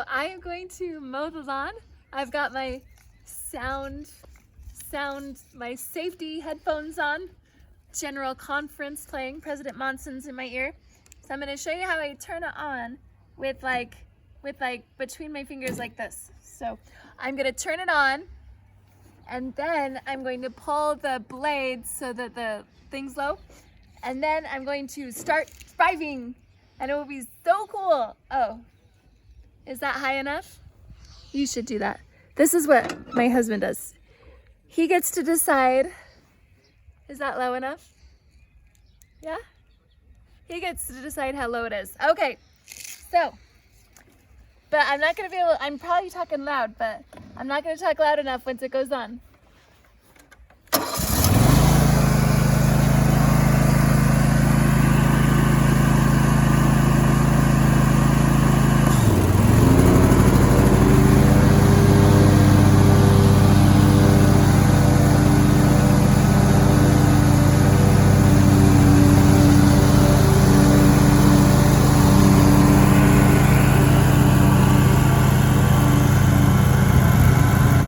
So I am going to mow the lawn. I've got my my safety headphones on. General conference playing, President Monson's in my ear. So I'm gonna show you how I turn it on with like between my fingers like this. So I'm gonna turn it on, and then I'm going to pull the blades so that the thing's low, and then I'm going to start driving, and it will be so cool. Oh, is that high enough? You should do that. This is what my husband does. He gets to decide. Is that low enough? Yeah? He gets to decide how low it is. Okay, so, but I'm not gonna be able, I'm probably talking loud, but I'm not gonna talk loud enough once it goes on.